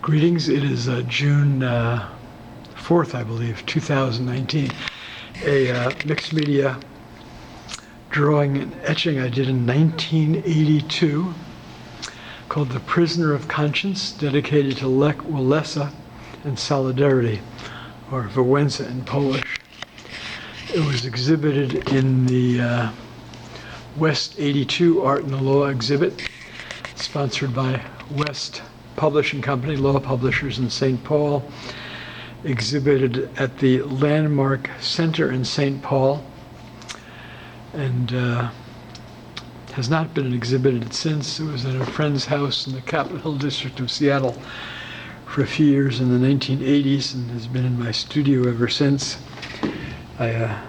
Greetings. It is June 4th, I believe, 2019. A mixed media drawing and etching I did in 1982 called The Prisoner of Conscience, dedicated to Lech Walesa and Solidarity, or Wałęsa in Polish. It was exhibited in the West 82 Art and the Law exhibit, sponsored by West Publishing Company, law publishers in St. Paul, exhibited at the Landmark Center in St. Paul, and has not been exhibited since. It was at a friend's house in the Capitol Hill district of Seattle for a few years in the 1980s, and has been in my studio ever since. I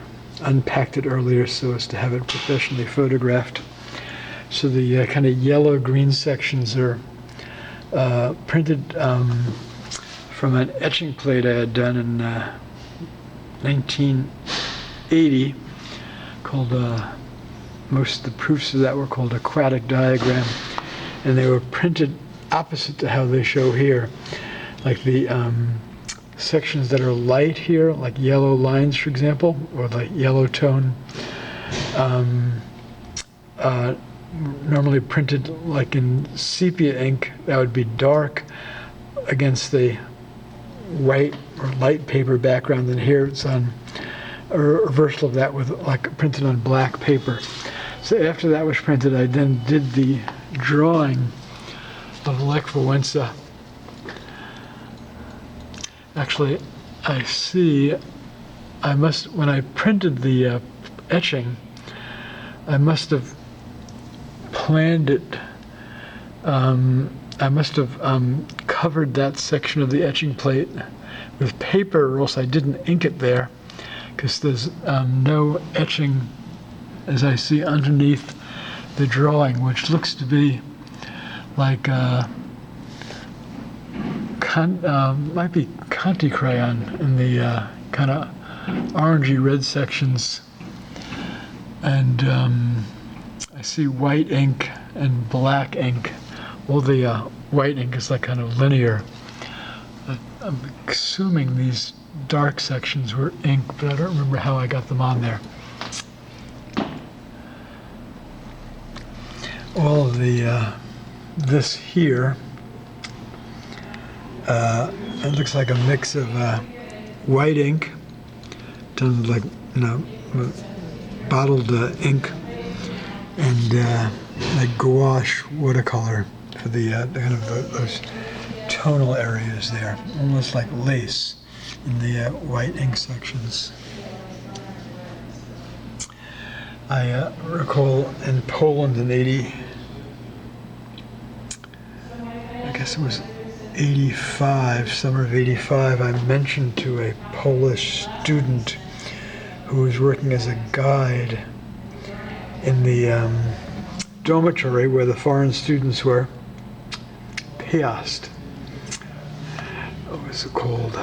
unpacked it earlier so as to have it professionally photographed. So the kind of yellow-green sections are printed from an etching plate I had done in 1980 called, most of the proofs of that were called aquatic diagram, and they were printed opposite to how they show here. Like the sections that are light here, like yellow lines, for example, or like yellow tone, normally printed like in sepia ink, that would be dark against the white or light paper background, and here it's on a reversal of that with like printed on black paper. So after that was printed, I then did the drawing of Lech Walesa. Actually, I see when I printed the etching, I must have planned it. I must have covered that section of the etching plate with paper, or else I didn't ink it there, because there's no etching, as I see underneath the drawing, which looks to be like might be conte crayon in the kind of orangey red sections, and I see white ink and black ink. Well, the white ink is like kind of linear. I'm assuming these dark sections were ink, but I don't remember how I got them on there. All of the this here, it looks like a mix of white ink, done like bottled ink, and like gouache watercolor for the kind of those tonal areas there, almost like lace in the white ink sections. I recall in Poland in I guess it was 85, summer of 85, I mentioned to a Polish student who was working as a guide in the dormitory where the foreign students were, Piast. What was it called?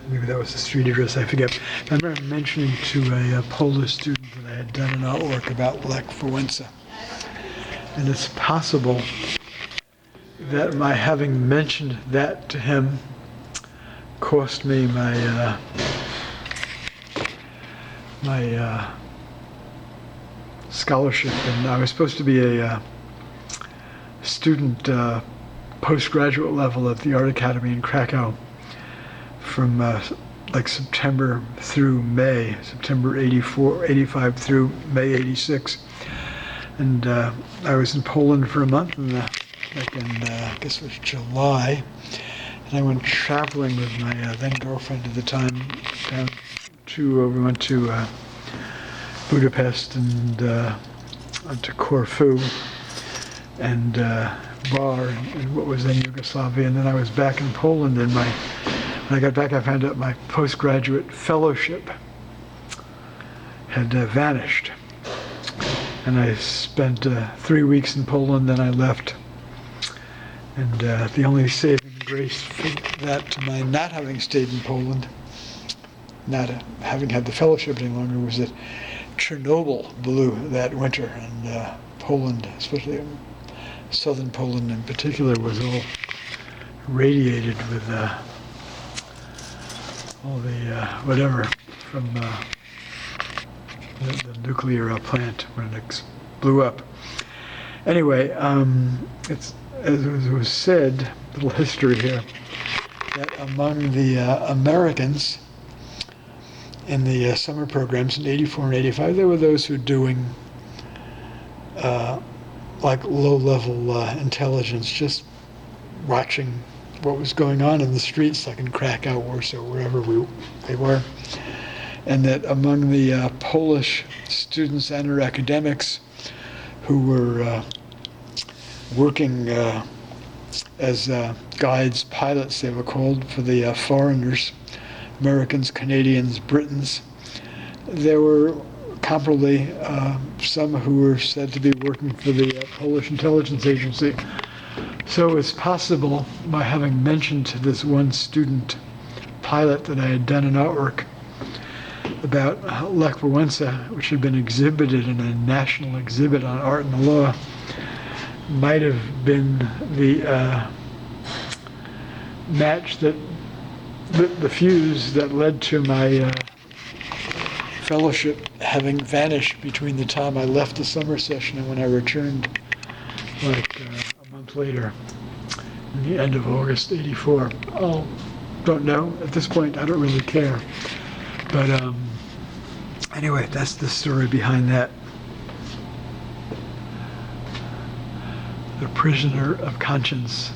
Maybe that was the street address, I forget. I remember mentioning to a Polish student that I had done an artwork about Lech Walesa. And it's possible that my having mentioned that to him cost me my scholarship. And I was supposed to be a student postgraduate level at the Art Academy in Krakow from like September through May, September 85 through May 86. And I was in Poland for a month, and like in, I guess it was July, and I went traveling with my then girlfriend at the time down to, we went to Budapest and to Corfu and Bar in what was then Yugoslavia, and then I was back in Poland, and when I got back I found out my postgraduate fellowship had vanished. And I spent 3 weeks in Poland, then I left. And the only saving grace for that to my not having stayed in Poland, not having had the fellowship any longer, was that Chernobyl blew that winter, and Poland, especially southern Poland in particular, was all radiated with all the whatever from the nuclear plant when it blew up. Anyway, it's, as it was said, a little history here, that among the Americans in the summer programs in 84 and 85, there were those who were doing like low-level intelligence, just watching what was going on in the streets, like in Krakow, Warsaw, wherever they were. And that among the Polish students and or academics who were working as guides, pilots they were called, for the foreigners, Americans, Canadians, Britons, there were comparably some who were said to be working for the Polish intelligence agency. So it's possible, by having mentioned to this one student pilot that I had done an artwork about Lech Walesa, which had been exhibited in a national exhibit on art and the law, might have been the match that lit the fuse that led to my fellowship having vanished between the time I left the summer session and when I returned, like a month later, in the end of August '84. Oh, don't know. At this point, I don't really care. But anyway, that's the story behind that. The prisoner of conscience.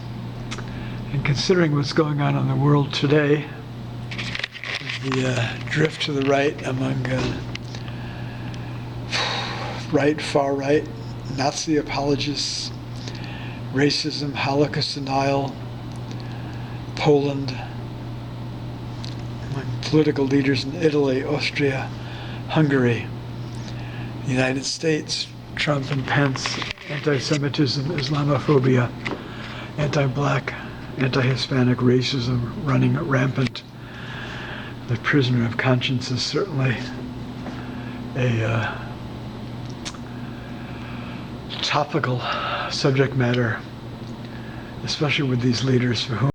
And considering what's going on in the world today, the drift to the right among far right, Nazi apologists, racism, Holocaust denial, Poland, among political leaders in Italy, Austria, Hungary, the United States, Trump and Pence, anti-Semitism, Islamophobia, anti-black, anti-Hispanic racism running rampant. The prisoner of conscience is certainly a topical subject matter, especially with these leaders for whom